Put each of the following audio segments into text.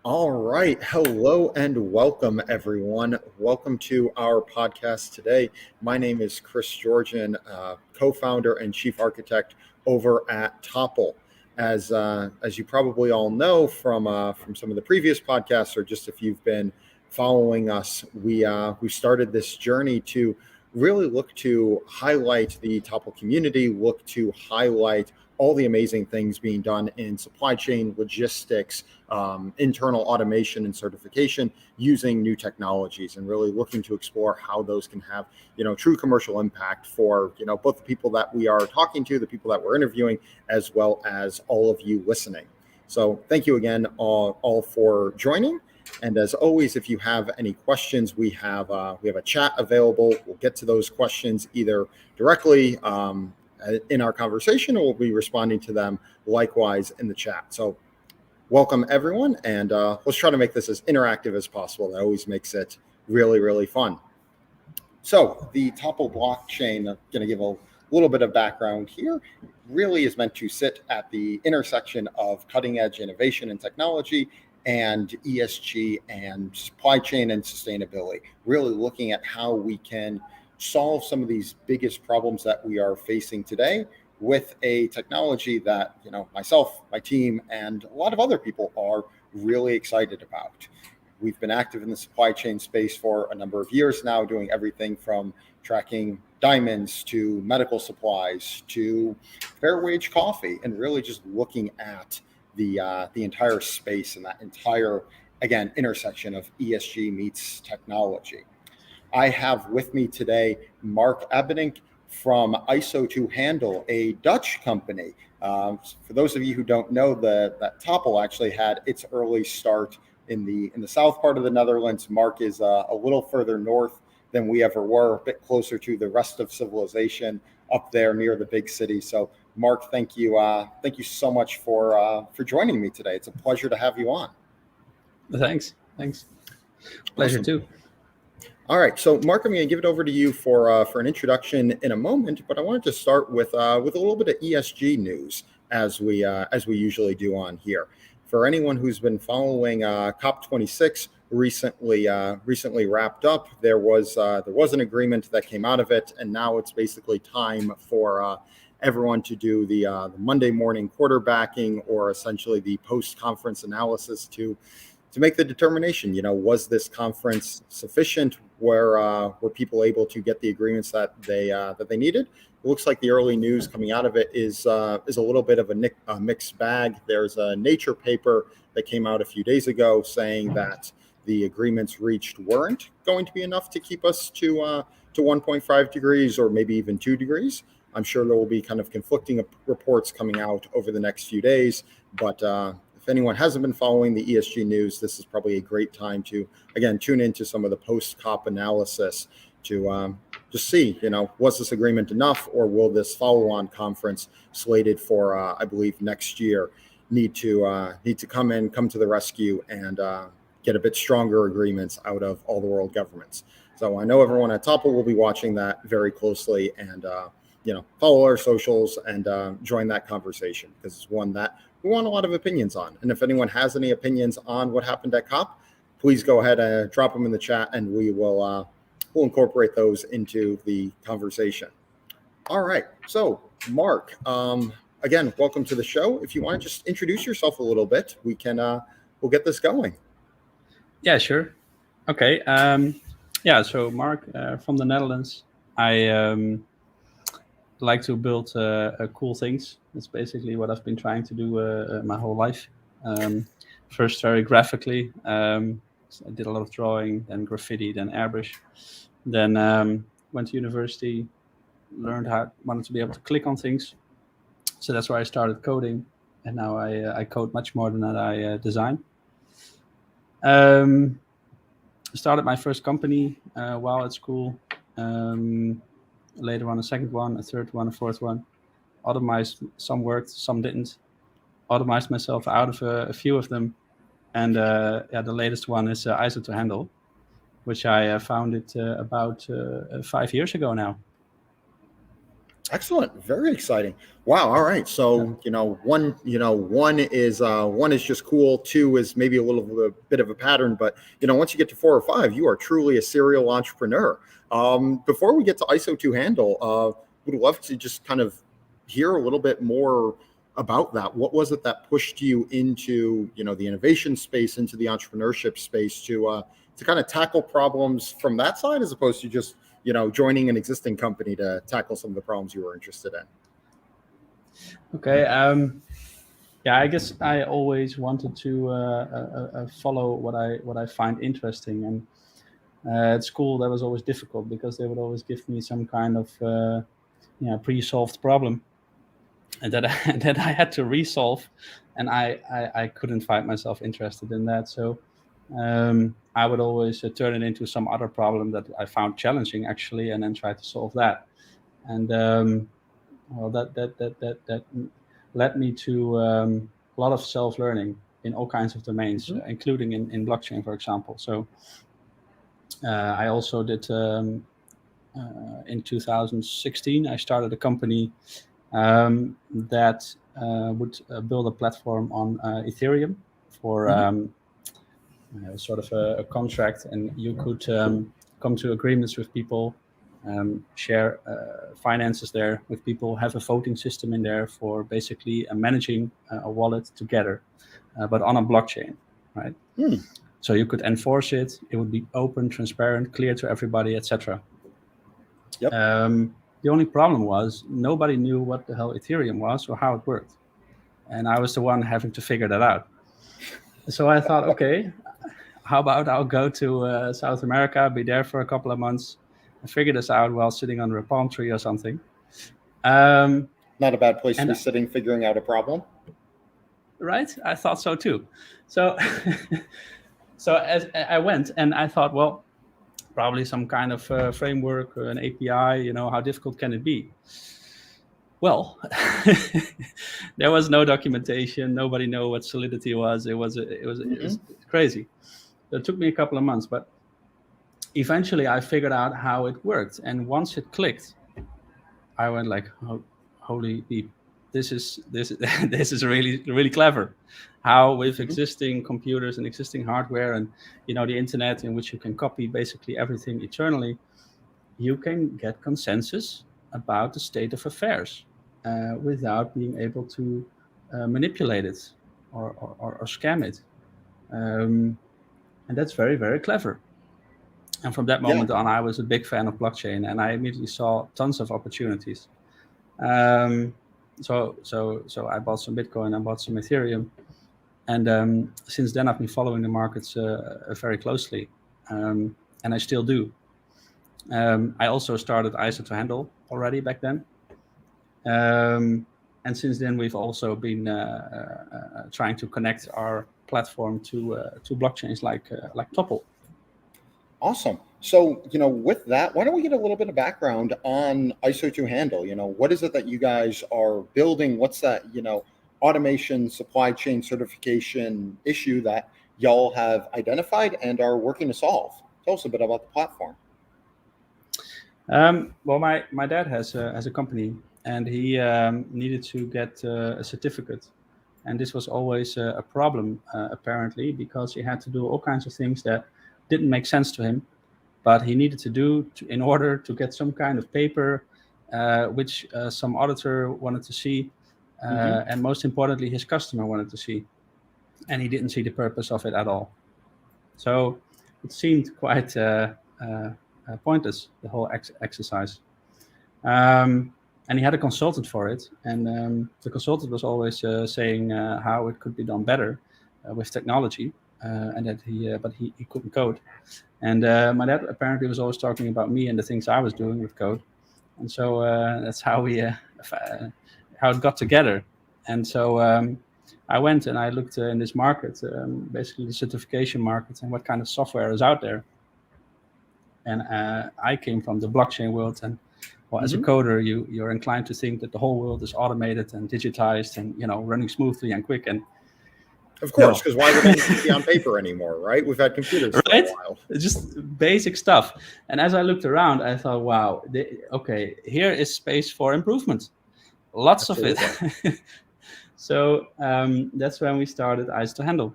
All right. Hello and welcome, everyone. Welcome to our podcast today. My name is Chris Georgen, co-founder and chief architect over at Topl. As you probably all know from some of the previous podcasts, or just if you've been following us, we started this journey to really look to highlight the Topl community, look to highlight all the amazing things being done in supply chain, logistics, internal automation and certification using new technologies, and really looking to explore how those can have, true commercial impact for, both the people that we are talking to, the people that we're interviewing, as well as all of you listening. So thank you again all for joining. And as always, if you have any questions, we have a chat available. We'll get to those questions either directly in our conversation, or we'll be responding to them likewise in the chat. So welcome everyone, and let's try to make this as interactive as possible. That always makes it really, really fun. So the Topl blockchain, I'm going to give a little bit of background here, really is meant to sit at the intersection of cutting edge innovation and technology and ESG and supply chain and sustainability, really looking at how we can solve some of these biggest problems that we are facing today with a technology that, myself, my team, and a lot of other people are really excited about. We've been active in the supply chain space for a number of years now, doing everything from tracking diamonds to medical supplies to fair wage coffee, and really just looking at the entire space and that entire, again, intersection of ESG meets technology. I have with me today Marc Abbink from ISO2HANDLE, a Dutch company. For those of you who don't know, that Topl actually had its early start in the south part of the Netherlands. Marc is a little further north than we ever were, a bit closer to the rest of civilization up there near the big city. So Marc, thank you so much for joining me today. It's a pleasure to have you on. Thanks. Pleasure too. All right, so Marc, I'm going to give it over to you for an introduction in a moment, but I wanted to start with a little bit of ESG news, as we usually do on here. For anyone who's been following COP26 recently wrapped up, there was an agreement that came out of it, and now it's basically time for everyone to do the Monday morning quarterbacking, or essentially the post-conference analysis to make the determination, was this conference sufficient? Were people able to get the agreements that they needed? It looks like the early news coming out of it is a little bit of a mixed bag. There's a Nature paper that came out a few days ago saying that the agreements reached weren't going to be enough to keep us to 1.5 degrees, or maybe even 2 degrees. I'm sure there will be kind of conflicting reports coming out over the next few days, but if anyone hasn't been following the ESG news, this is probably a great time to, again, tune into some of the post-COP analysis to just see, was this agreement enough, or will this follow-on conference slated for, I believe, next year need to come to the rescue and get a bit stronger agreements out of all the world governments. So I know everyone at Topl will be watching that very closely, and follow our socials and join that conversation, because it's one that we want a lot of opinions on. And if anyone has any opinions on what happened at COP, please go ahead and drop them in the chat, and we'll incorporate those into the conversation. All right. So Marc, again, welcome to the show. If you want to just introduce yourself a little bit, we'll get this going. Yeah, sure. Okay. So Marc, from the Netherlands. I like to build cool things. That's basically what I've been trying to do my whole life. First, very graphically. So I did a lot of drawing, then graffiti, then airbrush. Then went to university, wanted to be able to click on things. So that's where I started coding. And now I code much more than that I design. Started my first company while at school. Later on a second one, a third one, a fourth one. Automized, some worked, some didn't. Automized myself out of a few of them. And the latest one is ISO2HANDLE, which I founded about 5 years ago now. Excellent. Very exciting. Wow. All right. So, one is just cool. Two is maybe a little bit of a pattern, but once you get to 4 or 5, you are truly a serial entrepreneur. Before we get to ISO2HANDLE, would love to just kind of hear a little bit more about that. What was it that pushed you into, the innovation space, into the entrepreneurship space to kind of tackle problems from that side, as opposed to just joining an existing company to tackle some of the problems you were interested in? Okay. Yeah, I guess I always wanted to follow what I find interesting, and at school that was always difficult because they would always give me some kind of pre-solved problem, and that that I had to resolve, and I couldn't find myself interested in that. So I would always turn it into some other problem that I found challenging actually, and then try to solve that. And well, that led me to a lot of self-learning in all kinds of domains, including in blockchain, for example. So I also did in 2016. I started a company that would build a platform on Ethereum for sort of a contract, and you could come to agreements with people, share finances there with people, have a voting system in there for basically managing a wallet together, but on a blockchain, right? So you could enforce it. It would be open, transparent, clear to everybody, etc. Yep. The only problem was nobody knew what the hell Ethereum was or how it worked. And I was the one having to figure that out. So I thought, okay, how about I'll go to South America, be there for a couple of months, and figure this out while sitting under a palm tree or something. Not a bad place to be sitting, figuring out a problem. Right? I thought so too. So, so as I went, and I thought, well, probably some kind of framework, an API, how difficult can it be? Well, there was no documentation. Nobody knew what Solidity was. It was crazy. So it took me a couple of months, but eventually I figured out how it worked. And once it clicked, I went like, oh, holy beep. This is really, really clever. How with existing computers and existing hardware and the internet, in which you can copy basically everything eternally, you can get consensus about the state of affairs without being able to manipulate it or scam it. And that's very, very clever. And from that moment on, I was a big fan of blockchain, and I immediately saw tons of opportunities. So I bought some Bitcoin, I bought some Ethereum, and since then I've been following the markets very closely, and I still do. I also started ISO2HANDLE already back then, and since then we've also been trying to connect our platform to blockchains like Topl. Awesome. So, with that, why don't we get a little bit of background on ISO2HANDLE? What is it that you guys are building? What's that, automation, supply chain certification issue that y'all have identified and are working to solve? Tell us a bit about the platform. Well, my dad has a company, and he needed to get a certificate. And this was always a problem, apparently, because he had to do all kinds of things that didn't make sense to him, but he needed to do in order to get some kind of paper, which some auditor wanted to see, and most importantly, his customer wanted to see. And he didn't see the purpose of it at all. So it seemed quite pointless, the whole exercise. And he had a consultant for it, and the consultant was always saying how it could be done better with technology, and that he couldn't code. And my dad apparently was always talking about me and the things I was doing with code, and so that's how how it got together. And so I went and I looked in this market, basically the certification market, and what kind of software is out there. And I came from the blockchain world, and well, as a coder, you're inclined to think that the whole world is automated and digitized and running smoothly and quick. And Of course, because why would anything be on paper anymore, right? We've had computers for a while. It's just basic stuff. And as I looked around, I thought, wow, okay, here is space for improvement. Lots of it. So that's when we started ISO2HANDLE.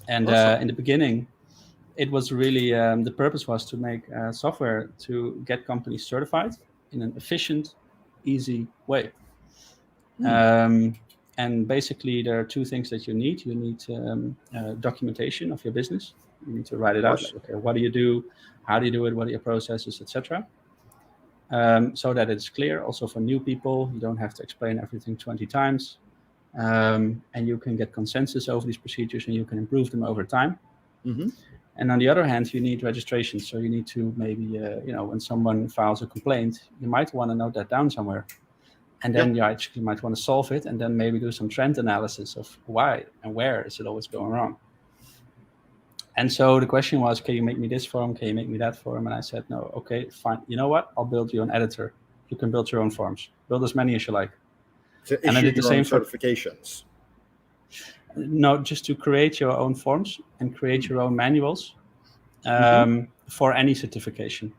And in the beginning, it was really, the purpose was to make software to get companies certified in an efficient, easy way. And basically, there are two things that you need. You need documentation of your business. You need to write it out. Like, okay, what do you do? How do you do it? What are your processes, etc. So that it's clear. Also for new people, you don't have to explain everything 20 times. And you can get consensus over these procedures, and you can improve them over time. And on the other hand, you need registration. So you need to maybe, when someone files a complaint, you might want to note that down somewhere. And then you actually might want to solve it, and then maybe do some trend analysis of why and where is it always going wrong. And so the question was, can you make me this form? Can you make me that form? And I said, no, okay, fine. You know what? I'll build you an editor. You can build your own forms. Build as many as you like. And I did the same certifications. No, just to create your own forms and create your own manuals for any certification.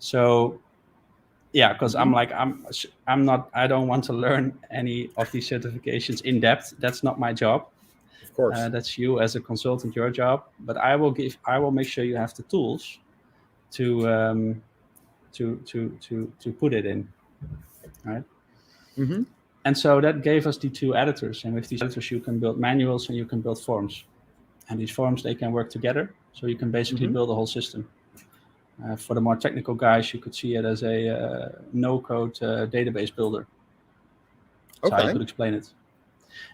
So yeah, because I don't want to learn any of these certifications in depth. That's not my job. Of course. That's you as a consultant, your job. But I will make sure you have the tools to put it in, right? And so that gave us the two editors. And with these editors, you can build manuals and you can build forms. And these forms, they can work together. So you can basically build a whole system. For the more technical guys, you could see it as a no-code database builder. That's how you could explain it.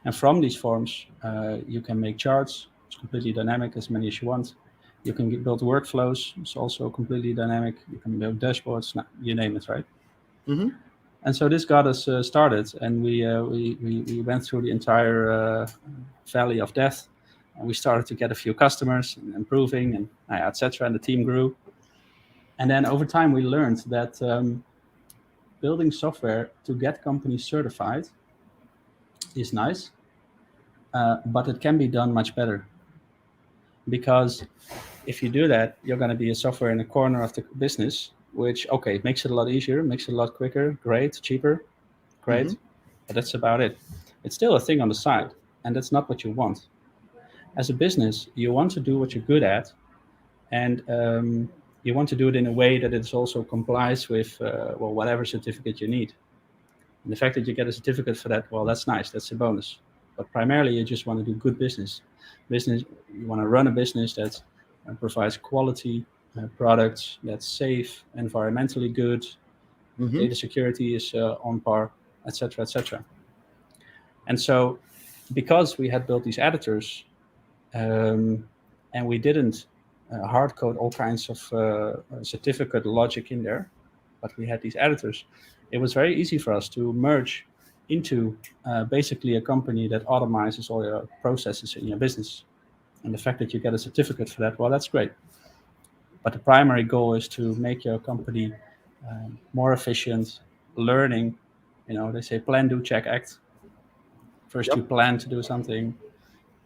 And from these forms, you can make charts. It's completely dynamic, as many as you want. You can build workflows. It's also completely dynamic. You can build dashboards. You name it, right? And so this got us started, and we went through the entire valley of death. And we started to get a few customers and improving, and etc. And the team grew. And then over time, we learned that building software to get companies certified is nice, but it can be done much better. Because if you do that, you're going to be a software in a corner of the business, which, okay, makes it a lot easier, makes it a lot quicker, great, cheaper, great, but that's about it. It's still a thing on the side, and that's not what you want. As a business, you want to do what you're good at, and you want to do it in a way that it also complies with whatever certificate you need. And the fact that you get a certificate for that, well, that's nice, that's a bonus. But primarily, you just want to do good business. You want to run a business that provides quality products, that's safe, environmentally good, data security is on par, etc., etc. And so, because we had built these editors, and we didn't hard code all kinds of certificate logic in there, but we had these editors, it was very easy for us to merge into basically a company that automizes all your processes in your business. And the fact that you get a certificate for that, well, that's great. But the primary goal is to make your company more efficient, learning. They say plan, do, check, act. First, you plan to do something.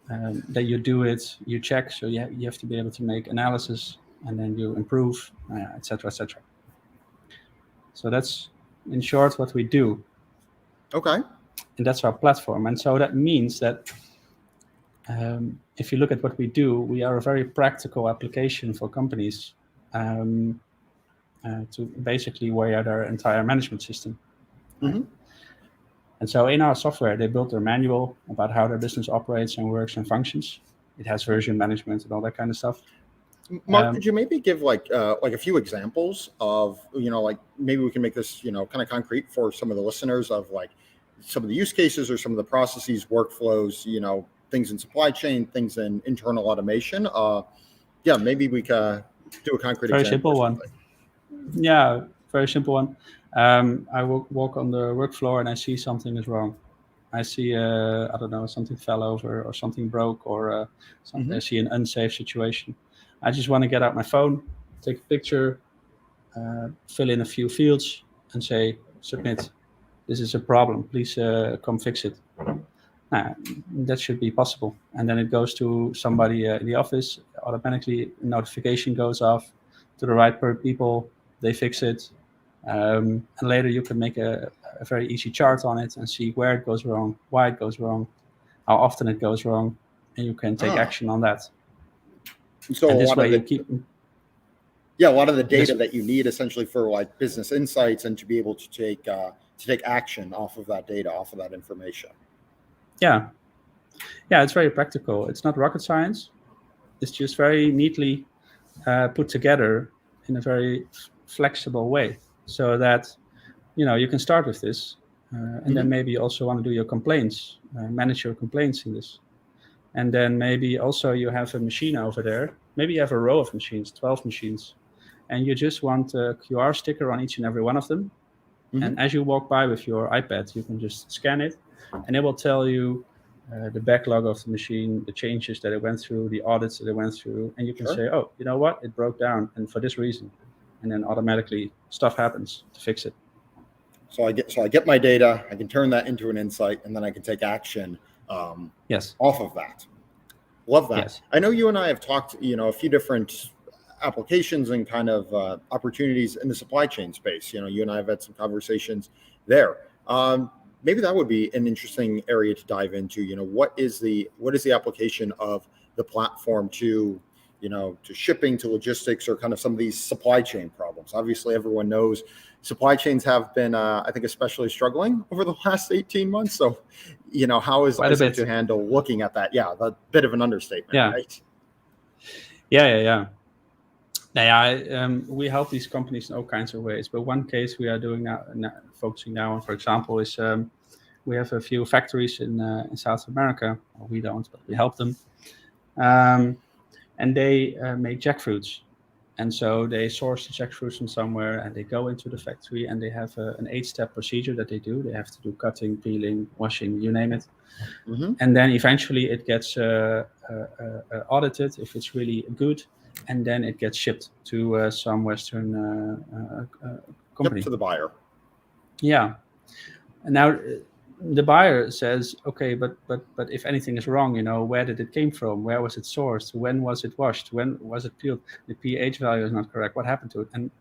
Then you do it, you check, so you have to be able to make analysis, and then you improve, etc., etc. So that's, in short, what we do. Okay. And that's our platform. And so that means that if you look at what we do, we are a very practical application for companies to basically wear their entire management system. Right? And so in our software, they built their manual about how their business operates and works and functions. It has version management and all that kind of stuff. Mark, could you maybe give like a few examples of, like maybe we can make this, kind of concrete for some of the listeners of like some of the use cases or some of the processes, workflows, things in supply chain, things in internal automation. Maybe we can do a concrete very example. Simple one. Yeah, very simple one. I walk on the work floor and I see something is wrong. I see, I don't know, something fell over or something broke or something. I see an unsafe situation. I just want to get out my phone, take a picture, fill in a few fields and say, submit. This is a problem. Please come fix it. That should be possible. And then it goes to somebody in the office, automatically a notification goes off to the right people, they fix it. And later you can make a very easy chart on it and see where it goes wrong, why it goes wrong, how often it goes wrong, and you can take action on that. So and a this lot way of the, you keep... yeah, a lot of the data that you need essentially for like business insights and to be able to take action off of that data, off of that information. Yeah, it's very practical. It's not rocket science. It's just very neatly put together in a very flexible way, so that you can start with this, and then maybe you also want to do your complaints, manage your complaints in this, and then maybe also you have a machine over there. Maybe you have a row of machines, 12 machines, and you just want a QR sticker on each and every one of them. And as you walk by with your iPad, you can just scan it, and it will tell you the backlog of the machine, the changes that it went through, the audits that it went through, and you can say, oh, you know what, it broke down, and for this reason, and then automatically stuff happens to fix it. So I get my data, I can turn that into an insight, and then I can take action off of that. Love that. Yes. I know you and I have talked, a few different applications and kind of opportunities in the supply chain space. You and I have had some conversations there. Maybe that would be an interesting area to dive into. What is the application of the platform to shipping, to logistics, or kind of some of these supply chain problems? Obviously, everyone knows supply chains have been, I think, especially struggling over the last 18 months. So, how is ISO2HANDLE looking at that? Yeah, a bit of an understatement, right? Yeah. We help these companies in all kinds of ways. But one case we are doing now, focusing now on, for example, is we have a few factories in South America. Well, we don't, but we help them. And they make jackfruits. And so they source the jackfruits from somewhere, and they go into the factory, and they have an 8-step procedure that they do. They have to do cutting, peeling, washing, you name it. And then eventually it gets audited if it's really good, and then it gets shipped to some Western company. To the buyer. Yeah. And now the buyer says, okay, but if anything is wrong, where did it came from? Where was it sourced? When was it washed? When was it peeled? The pH value is not correct. What happened to it? And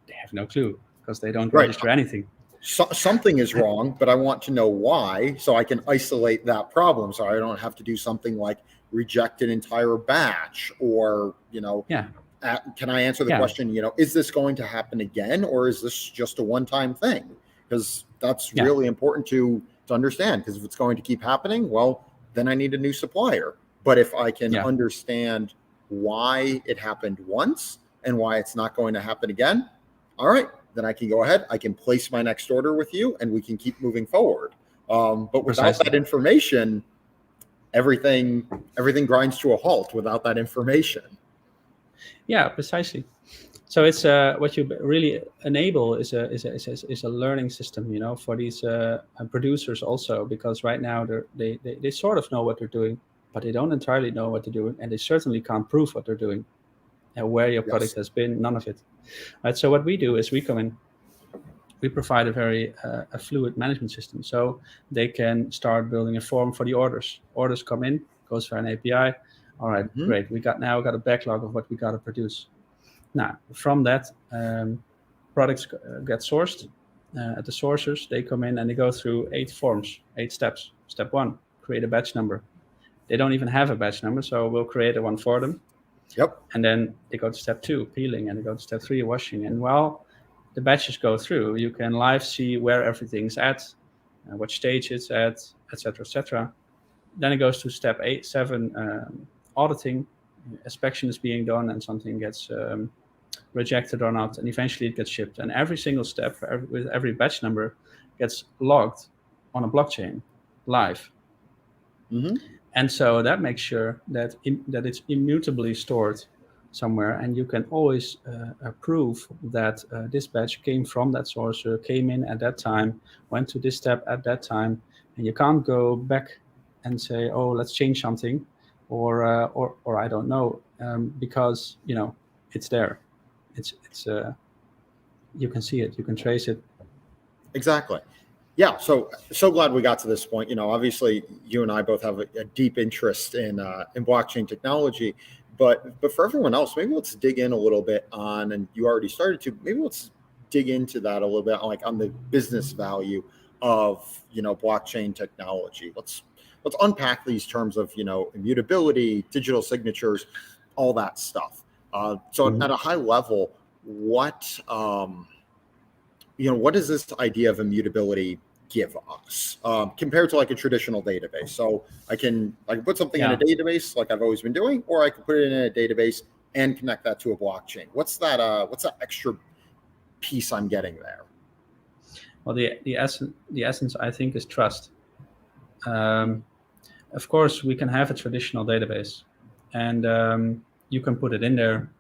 they have no clue because they don't register anything. Something is wrong, but I want to know why, so I can isolate that problem, so I don't have to do something like reject an entire batch, or can I answer the question, is this going to happen again, or is this just a one-time thing? Because that's really important to understand, because if it's going to keep happening, well, then I need a new supplier. But if I can understand why it happened once and why it's not going to happen again, all right, then I can go ahead, I can place my next order with you, and we can keep moving forward. But without that information, everything grinds to a halt without that information. Yeah, precisely. So it's what you really enable is a learning system, for these producers also, because right now they sort of know what they're doing, but they don't entirely know what they're doing, and they certainly can't prove what they're doing and where your product has been. None of it. Right. So what we do is we come in, we provide a very a fluid management system, so they can start building a form for the orders. Orders come in, goes via an API. All right, great. We got a backlog of what we got to produce. Now, from that, products get sourced at the sourcers. They come in and they go through 8 forms, 8 steps. Step 1, create a batch number. They don't even have a batch number, so we'll create one for them. Yep. And then they go to step 2, peeling, and they go to step 3, washing. And while the batches go through, you can live see where everything's at, what stage it's at, etc., etc. Then it goes to step 7, auditing. Inspection is being done, and something gets rejected or not, and eventually it gets shipped. And every single step with every batch number gets logged on a blockchain live. And so that makes sure that it's immutably stored somewhere, and you can always prove that this batch came from that source, came in at that time, went to this step at that time, and you can't go back and say, oh, let's change something, or I don't know, because it's there. It's you can see it, you can trace it. Exactly. So glad we got to this point. Obviously, you and I both have a deep interest in blockchain technology, but for everyone else, maybe let's dig in a little bit on, and you already started to. Maybe let's dig into that a little bit, like on the business value of blockchain technology. Let's unpack these terms of immutability, digital signatures, all that stuff. So at a high level, what does this idea of immutability give us compared to like a traditional database? So I can put something in a database like I've always been doing, or I can put it in a database and connect that to a blockchain. What's that extra piece I'm getting there? Well, the essence I think is trust. Of course, we can have a traditional database, and you can put it in there.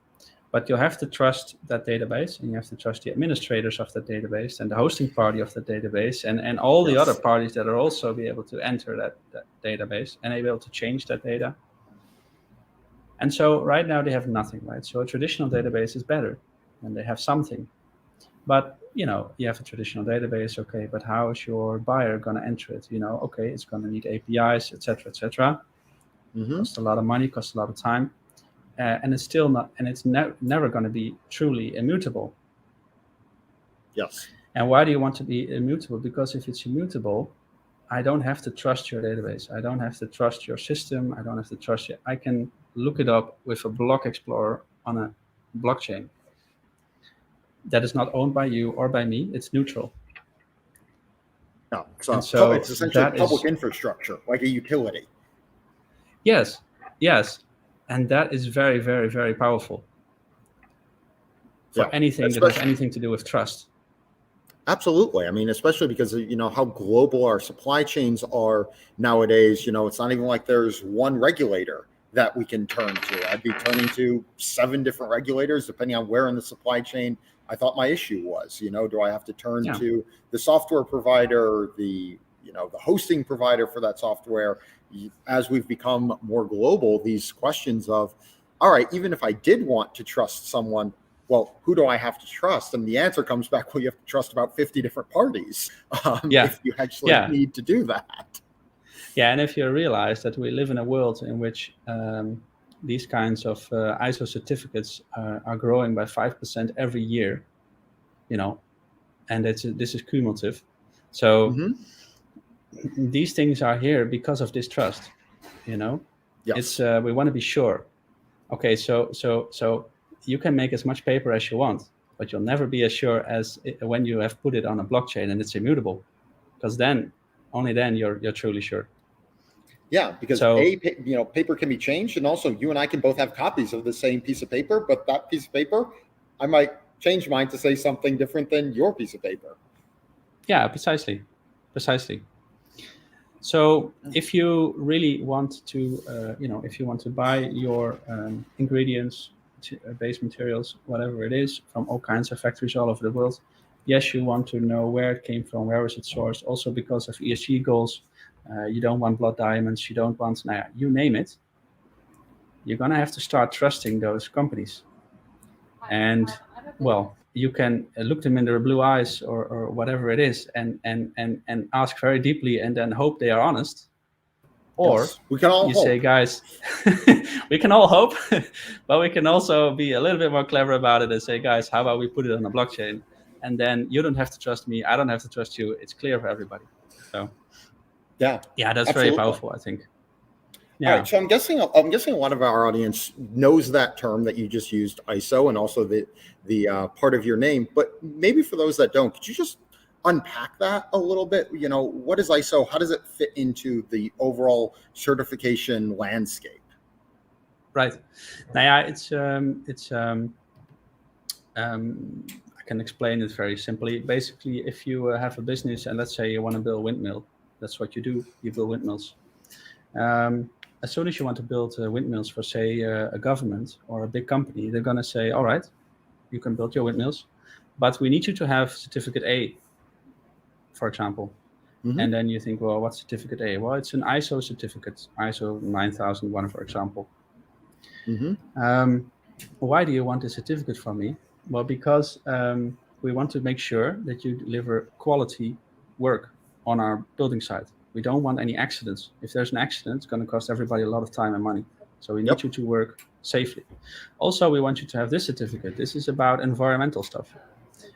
But you have to trust that database, and you have to trust the administrators of that database and the hosting party of the database and all the other parties that are also be able to enter that database and be able to change that data. And so right now they have nothing, right? So a traditional database is better and they have something. But, you have a traditional database, okay, but how is your buyer going to enter it? Okay, it's going to need APIs, etc., etc. Costs a lot of money, costs a lot of time. And it's still not, and it's never going to be truly immutable. Yes. And why do you want to be immutable? Because if it's immutable, I don't have to trust your database. I don't have to trust your system. I don't have to trust you. I can look it up with a block explorer on a blockchain that is not owned by you or by me. It's neutral. No, so it's essentially public infrastructure, like a utility. Yes. And that is very, very, very powerful for anything that has anything to do with trust. Absolutely. I mean, especially because how global our supply chains are nowadays. It's not even like there's one regulator that we can turn to. I'd be turning to 7 different regulators depending on where in the supply chain I thought my issue was. Do I have to turn to the software provider, the hosting provider for that software? As we've become more global, these questions of, all right, even if I did want to trust someone, well, who do I have to trust? And the answer comes back, well, you have to trust about 50 different parties if you actually need to do that. Yeah, and if you realize that we live in a world in which these kinds of ISO certificates are growing by 5% every year, and this is cumulative. So these things are here because of this trust, Yes. It's we want to be sure. Okay, so you can make as much paper as you want, but you'll never be as sure as when you have put it on a blockchain and it's immutable, because only then you're truly sure. Yeah, because paper can be changed, and also you and I can both have copies of the same piece of paper, but that piece of paper, I might change mine to say something different than your piece of paper. Yeah, precisely. So if you really want to, if you want to buy your ingredients, base materials, whatever it is, from all kinds of factories all over the world, yes, you want to know where it came from, where was it sourced, also because of ESG goals. You don't want blood diamonds, you don't want, you name it. You're going to have to start trusting those companies. And, well, you can look them in their blue eyes or whatever it is and ask very deeply and then hope they are honest. Or we can all hope. Say, guys, we can all hope, but we can also be a little bit more clever about it and say, guys, how about we put it on a blockchain? And then you don't have to trust me. I don't have to trust you. It's clear for everybody. So yeah, that's absolutely. very powerful, I think. Yeah. All right, so I'm guessing a lot of our audience knows that term that you just used, ISO, and also the part of your name. But maybe for those that don't, could you just unpack that a little bit? What is ISO? How does it fit into the overall certification landscape? Right. I can explain it very simply. Basically, if you have a business and let's say you want to build a windmill, that's what you do. You build windmills. As soon as you want to build windmills for, say, a government or a big company, they're going to say, all right, you can build your windmills, but we need you to have certificate A, for example. And then you think, well, what's certificate A? Well, it's an ISO certificate, ISO 9001, for example. Why do you want a certificate from me? Well, because we want to make sure that you deliver quality work. on our building site. We don't want any accidents. If there's an accident, it's going to cost everybody a lot of time and money. So we need Yep. you to work safely. Also, we want you to have this certificate. This is about environmental stuff.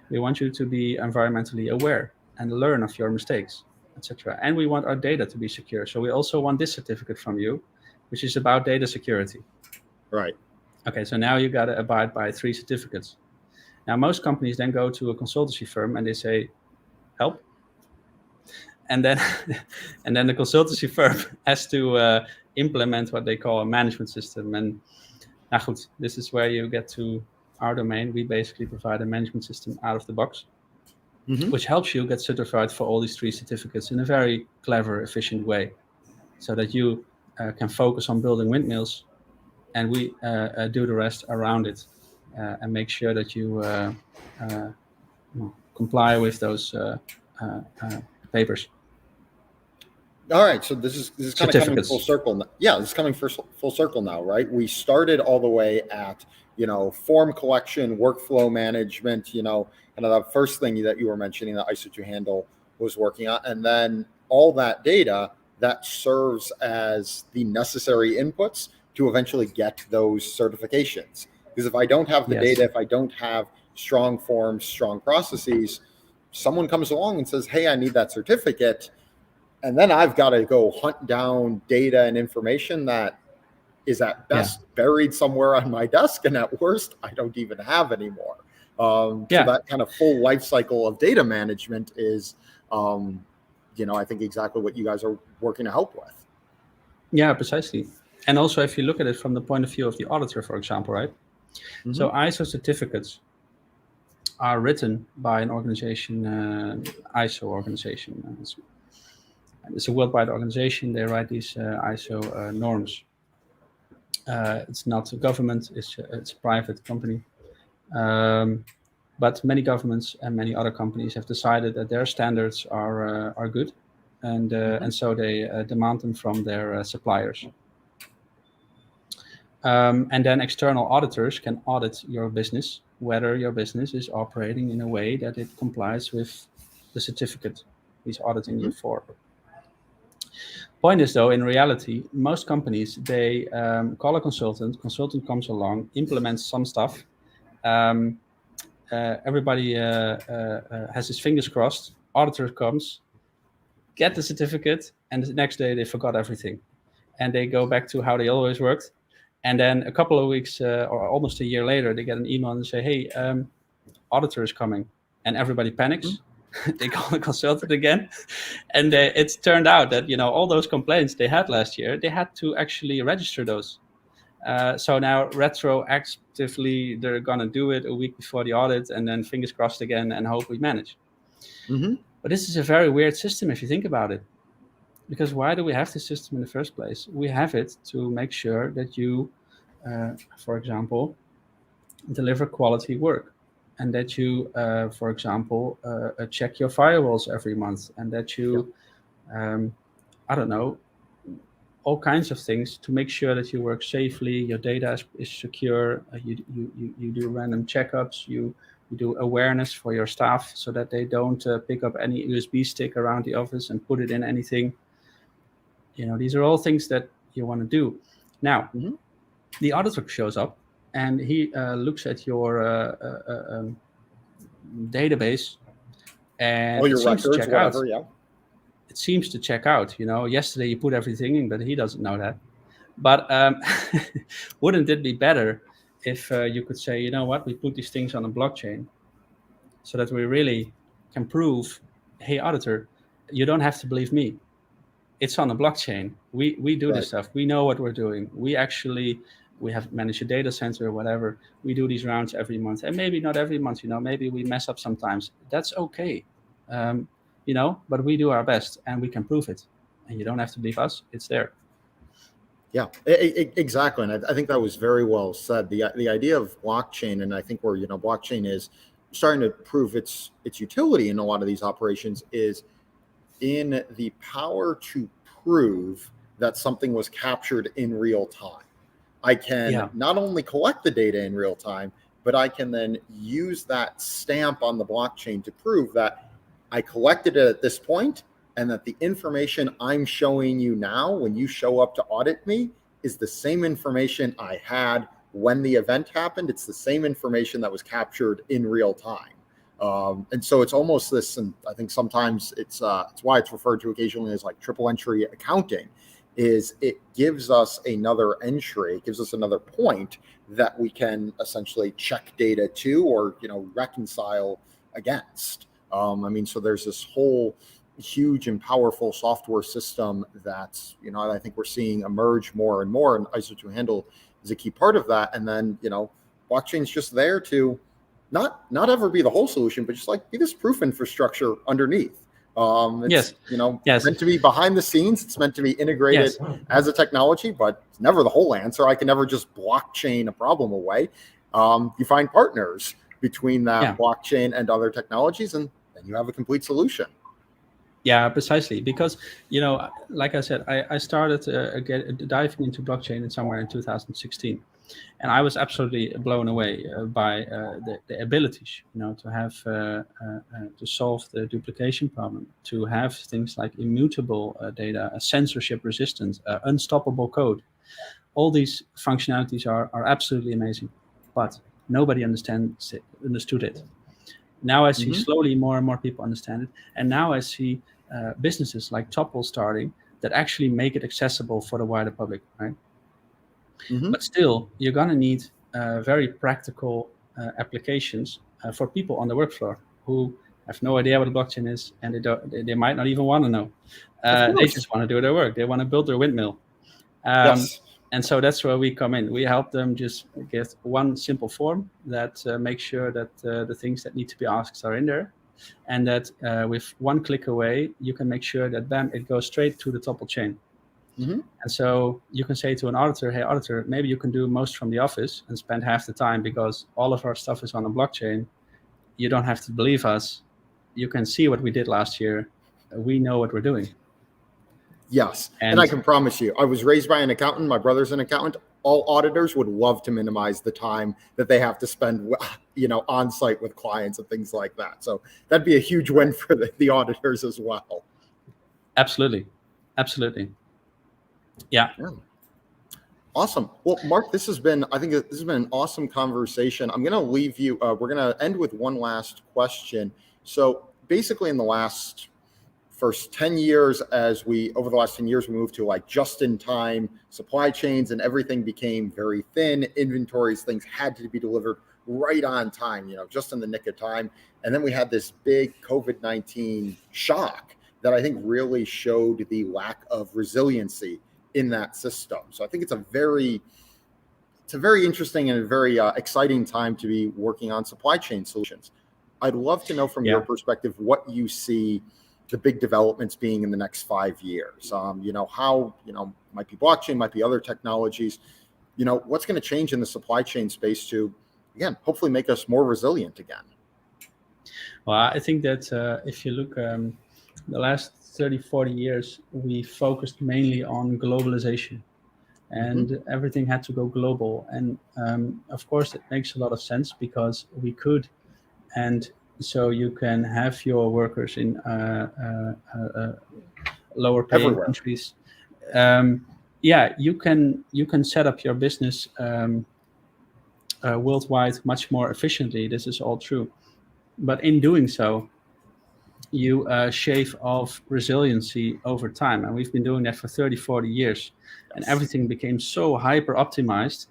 We want you to be environmentally aware and learn of your mistakes, etc. And we want our data to be secure. So we also want this certificate from you, which is about data security. Right. Okay, so now you got to abide by 3 certificates. Now, most companies then go to a consultancy firm and they say, help. And then, and then the consultancy firm has to implement what they call a management system. And nou goed, this is where you get to our domain. We basically provide a management system out of the box, which helps you get certified for all these 3 certificates in a very clever, efficient way, so that you can focus on building windmills, and we do the rest around it, and make sure that you comply with those papers. All right, so this is kind of coming full circle now. Yeah, this is coming full circle now, right? We started all the way at, form collection, workflow management, kind of the first thing that you were mentioning that ISO2HANDLE was working on, and then all that data that serves as the necessary inputs to eventually get those certifications. Because if I don't have the data, if I don't have strong forms, strong processes, someone comes along and says, hey, I need that certificate. And then I've got to go hunt down data and information that is at best buried somewhere on my desk, and at worst, I don't even have anymore. So that kind of full life cycle of data management is, I think exactly what you guys are working to help with. Yeah, precisely. And also, if you look at it from the point of view of the auditor, for example, right? Mm-hmm. So ISO certificates are written by an organization, ISO organization. It's a worldwide organization. They write these ISO norms. It's not a government. It's a private company. But many governments and many other companies have decided that their standards are good, and so they demand them from their suppliers. And then external auditors can audit your business, whether your business is operating in a way that it complies with the certificate he's auditing you for. Point is, though, in reality, most companies, they call a consultant comes along, implements some stuff. Everybody has his fingers crossed. Auditor comes, get the certificate, and the next day they forgot everything. And they go back to how they always worked. And then a couple of weeks or almost a year later, they get an email and say, hey, auditor is coming. And everybody panics. They call the consultant again. And it's turned out that, all those complaints they had last year, they had to actually register those. So now retroactively, they're going to do it a week before the audit, and then fingers crossed again and hope we manage. But this is a very weird system if you think about it. Because why do we have this system in the first place? We have it to make sure that you, for example, deliver quality work. And that you, for example, check your firewalls every month. And that you, all kinds of things to make sure that you work safely, your data is secure, you do random checkups, you do awareness for your staff so that they don't pick up any USB stick around the office and put it in anything. These are all things that you want to do. Now, the auditor shows up and he looks at your database and all your records, whatever, it seems to check out. Yesterday you put everything in, but he doesn't know that. But wouldn't it be better if you could say, you know what, we put these things on a blockchain so that we really can prove, hey, auditor, you don't have to believe me. It's on a blockchain. We do this stuff. We know what we're doing. We have managed a data center or whatever. We do these rounds every month, and maybe not every month. Maybe we mess up sometimes. That's okay. But we do our best, and we can prove it. And you don't have to believe us. It's there. Yeah, exactly. And I think that was very well said. The idea of blockchain, and I think where blockchain is starting to prove its utility in a lot of these operations, is in the power to prove that something was captured in real time. I can not only collect the data in real time, but I can then use that stamp on the blockchain to prove that I collected it at this point and that the information I'm showing you now when you show up to audit me is the same information I had when the event happened. It's the same information that was captured in real time. And so it's almost this, and I think sometimes it's why it's referred to occasionally as like triple entry accounting, is it gives us another entry, it gives us another point that we can essentially check data to, or, reconcile against. So there's this whole huge and powerful software system that's, I think we're seeing emerge more and more, and ISO2HANDLE is a key part of that. And then, blockchain's just there to not ever be the whole solution, but just like be this proof infrastructure underneath. It's, Yes. meant to be behind the scenes. It's meant to be integrated as a technology, but it's never the whole answer. I can never just blockchain a problem away. You find partners between that blockchain and other technologies, and then you have a complete solution. Yeah, precisely. Because, like I said, I started diving into blockchain somewhere in 2016. And I was absolutely blown away by the abilities, to have to solve the duplication problem, to have things like immutable data, censorship resistant, unstoppable code. All these functionalities are absolutely amazing, but nobody understood it. Now I see slowly more and more people understand it, and now I see businesses like Topl starting that actually make it accessible for the wider public, right? But still, you're going to need very practical applications for people on the work floor who have no idea what a blockchain is, and they might not even want to know. They just want to do their work. They want to build their windmill. And so that's where we come in. We help them just get one simple form that makes sure that the things that need to be asked are in there, and that with one click away, you can make sure that, bam, it goes straight to the Topl chain. And so you can say to an auditor, hey, auditor, maybe you can do most from the office and spend half the time, because all of our stuff is on a blockchain. You don't have to believe us. You can see what we did last year. We know what we're doing. Yes. And I can promise you, I was raised by an accountant. My brother's an accountant. All auditors would love to minimize the time that they have to spend, on site with clients and things like that. So that'd be a huge win for the auditors as well. Absolutely. Yeah. Awesome. Well, Marc, I think this has been an awesome conversation. I'm going to leave you, we're going to end with one last question. So basically in the last 10 years, over the last 10 years, we moved to like just-in-time supply chains, and everything became very thin. Inventories, things had to be delivered right on time, just in the nick of time. And then we had this big COVID-19 shock that I think really showed the lack of resiliency in that system. So I think it's a very interesting and a very exciting time to be working on supply chain solutions. I'd love to know from your perspective what you see the big developments being in the next 5 years. How, might be blockchain, might be other technologies, what's going to change in the supply chain space to, again, hopefully make us more resilient again. Well, I think that if you look the last 30, 40 years, we focused mainly on globalization, and everything had to go global. And of course, it makes a lot of sense because we could. And so you can have your workers in lower paying countries. You can set up your business worldwide much more efficiently. This is all true. But in doing so, you shave off resiliency over time. And we've been doing that for 30, 40 years. And everything became so hyper optimized.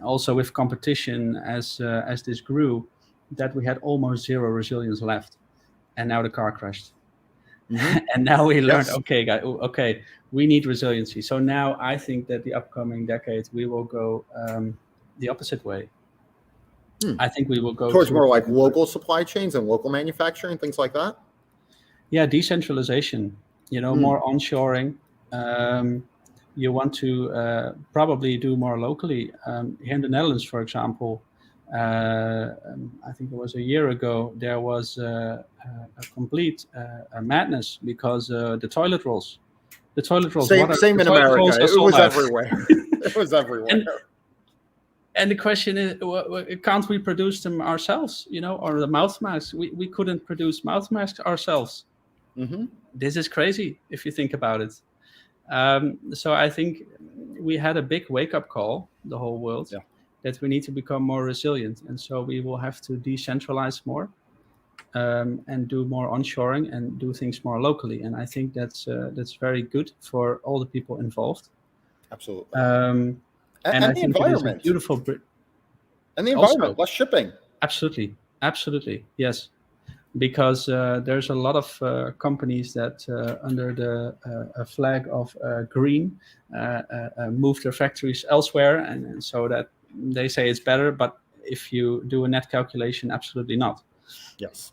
Also with competition as this grew, that we had almost zero resilience left. And now the car crashed. And now we learned, okay, we need resiliency. So now I think that the upcoming decade, we will go the opposite way. I think we will go towards more like local supply chains and local manufacturing, things like that. Yeah, decentralization, more onshoring. You want to probably do more locally. Here in the Netherlands, for example, I think it was a year ago, there was a complete madness because the toilet rolls. Same in America. It was everywhere. It was everywhere. And the question is, can't we produce them ourselves, or the mouth masks? We couldn't produce mouth masks ourselves. This is crazy if you think about it. So I think we had a big wake-up call, the whole world, that we need to become more resilient. And so we will have to decentralize more and do more onshoring and do things more locally. And I think that's very good for all the people involved. Absolutely. And I the think environment. It is a beautiful. And the environment, less shipping. Absolutely, yes. Because there's a lot of companies that under the flag of green move their factories elsewhere, and so that they say it's better, but if you do a net calculation, absolutely not. Yes.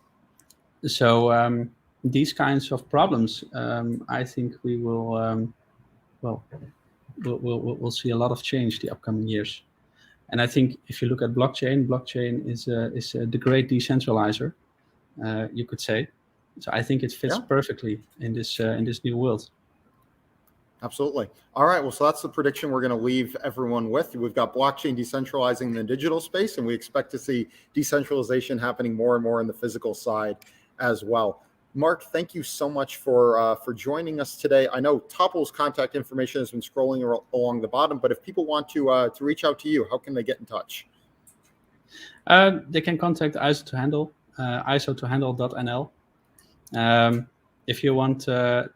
So these kinds of problems, I think we will, we'll see a lot of change the upcoming years. And I think if you look at blockchain is the great decentralizer, you could say. So I think it fits perfectly in this new world. Absolutely. All right. Well, so that's the prediction we're going to leave everyone with. We've got blockchain decentralizing the digital space, and we expect to see decentralization happening more and more in the physical side as well. Marc, thank you so much for joining us today. I know Topl's contact information has been scrolling along the bottom, but if people want to reach out to you, how can they get in touch? They can contact ISO2HANDLE, ISO2HANDLE.nl. If you want to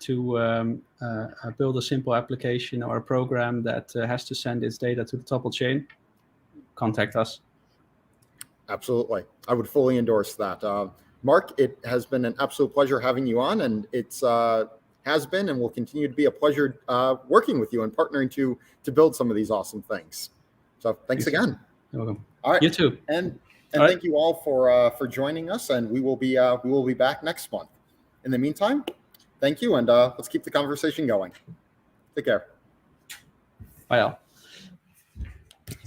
build a simple application or a program that has to send its data to the Topl chain, contact us. Absolutely. I would fully endorse that. Marc, it has been an absolute pleasure having you on, and it's has been and will continue to be a pleasure working with you and partnering to build some of these awesome things. So thanks again. You're welcome. All right. You too. And thank you all for joining us, and we will be back next month. In the meantime, thank you, and let's keep the conversation going. Take care. Bye all.